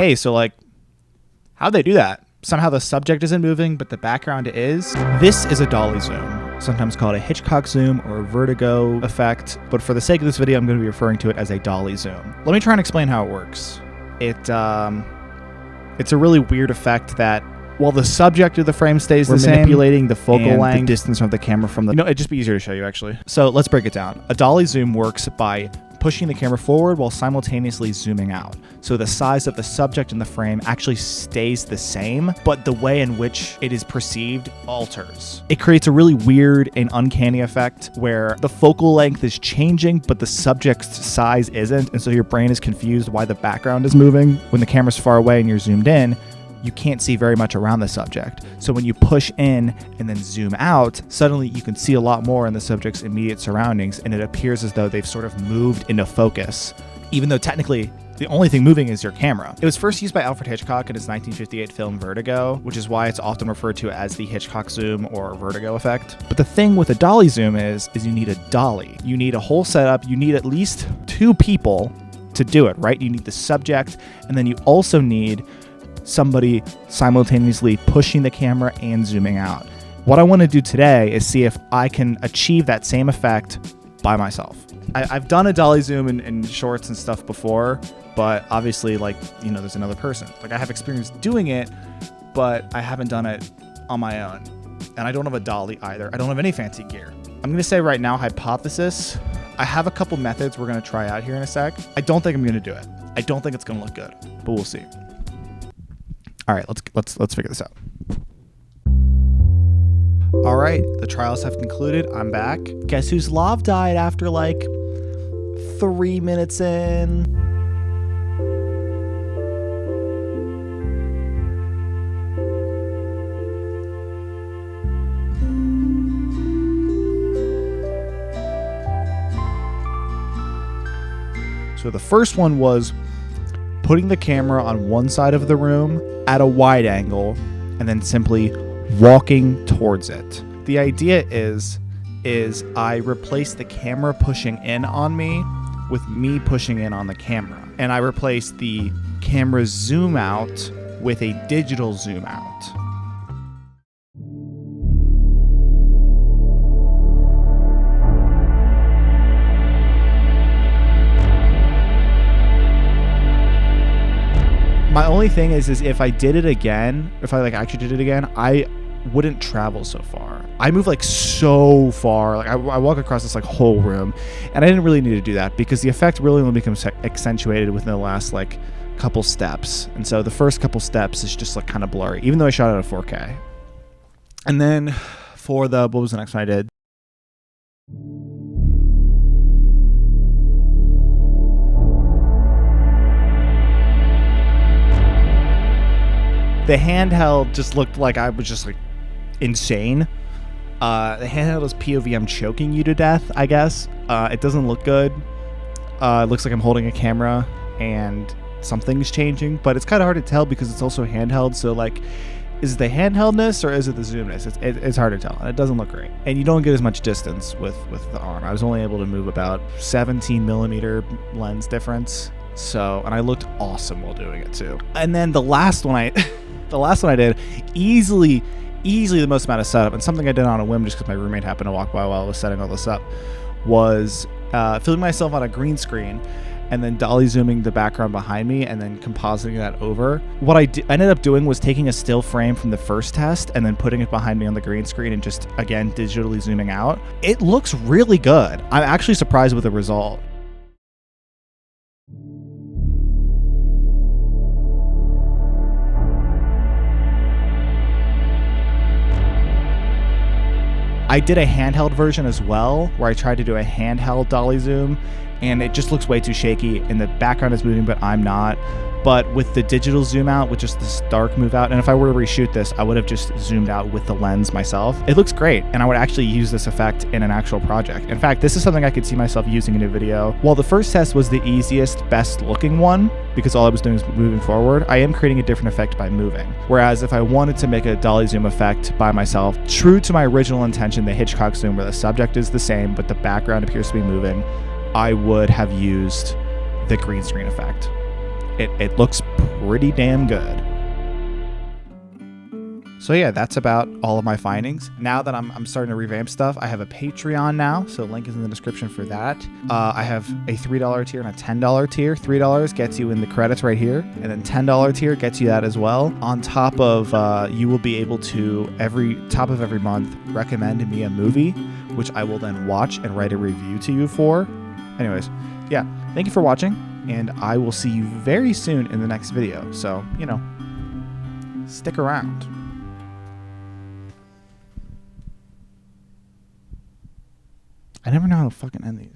hey, so like, how'd they do that? Somehow the subject isn't moving, but the background is. This is a dolly zoom, sometimes called a Hitchcock zoom or a vertigo effect. But for the sake of this video, I'm going to be referring to it as a dolly zoom. Let me try and explain how it works. It's a really weird effect that while the subject of the frame stays the same, manipulating the focal length, the distance of the camera from the... it'd just be easier to show you, actually. So let's break it down. A dolly zoom works by pushing the camera forward while simultaneously zooming out. So the size of the subject in the frame actually stays the same, but the way in which it is perceived alters. It creates a really weird and uncanny effect where the focal length is changing, but the subject's size isn't, and so your brain is confused why the background is moving. When the camera's far away and you're zoomed in, you can't see very much around the subject. So when you push in and then zoom out, suddenly you can see a lot more in the subject's immediate surroundings, and it appears as though they've sort of moved into focus, even though technically the only thing moving is your camera. It was first used by Alfred Hitchcock in his 1958 film Vertigo, which is why it's often referred to as the Hitchcock zoom or vertigo effect. But the thing with a dolly zoom is you need a dolly. You need a whole setup. You need at least 2 people to do it, right? You need the subject, and then you also need somebody simultaneously pushing the camera and zooming out. What I want to do today is see if I can achieve that same effect by myself. I've done a dolly zoom in shorts and stuff before, but obviously, like, there's another person. Like, I have experience doing it, but I haven't done it on my own. And I don't have a dolly either. I don't have any fancy gear. I'm going to say right now, hypothesis, I have a couple methods we're going to try out here in a sec. I don't think I'm going to do it. I don't think it's going to look good, but we'll see. All right, let's figure this out. All right, the trials have concluded. I'm back. Guess whose lav died after like 3 minutes in? So the first one was putting the camera on one side of the room at a wide angle and then simply walking towards it. The idea is I replace the camera pushing in on me with me pushing in on the camera. And I replace the camera zoom out with a digital zoom out. My only thing is if I did it again, if I actually did it again, I wouldn't travel so far. I move so far. I walk across this whole room, and I didn't really need to do that because the effect really only becomes accentuated within the last couple steps. And so the first couple steps is just kind of blurry, even though I shot it at 4K. And then for what was the next one I did? The handheld just looked like I was just insane. The handheld is POV. I'm choking you to death, I guess. It doesn't look good. It looks like I'm holding a camera and something's changing, but it's kind of hard to tell because it's also handheld. So is it the handheldness or is it the zoomness? It's hard to tell, and it doesn't look great. And you don't get as much distance with the arm. I was only able to move about 17 millimeter lens difference. So, and I looked awesome while doing it too. And then the last one I did, easily the most amount of setup, and something I did on a whim just because my roommate happened to walk by while I was setting all this up, was filming myself on a green screen and then dolly zooming the background behind me and then compositing that over. What I ended up doing was taking a still frame from the first test and then putting it behind me on the green screen and just, again, digitally zooming out. It looks really good. I'm actually surprised with the result. I did a handheld version as well, where I tried to do a handheld dolly zoom, and it just looks way too shaky, and the background is moving, but I'm not. But with the digital zoom out, with just this dark move out, and if I were to reshoot this, I would have just zoomed out with the lens myself. It looks great, and I would actually use this effect in an actual project. In fact, this is something I could see myself using in a video. While the first test was the easiest, best looking one, because all I was doing was moving forward, I am creating a different effect by moving. Whereas if I wanted to make a dolly zoom effect by myself, true to my original intention, the Hitchcock zoom where the subject is the same, but the background appears to be moving, I would have used the green screen effect. It looks pretty damn good. So yeah, that's about all of my findings. Now that I'm starting to revamp stuff, I have a Patreon now, so link is in the description for that. I have a $3 tier and a $10 tier. $3 gets you in the credits right here, and then $10 tier gets you that as well. On top of, you will be able to, top of every month, recommend me a movie, which I will then watch and write a review to you for. Anyways, yeah, thank you for watching, and I will see you very soon in the next video. So, you know, stick around. I never know how to fucking end these.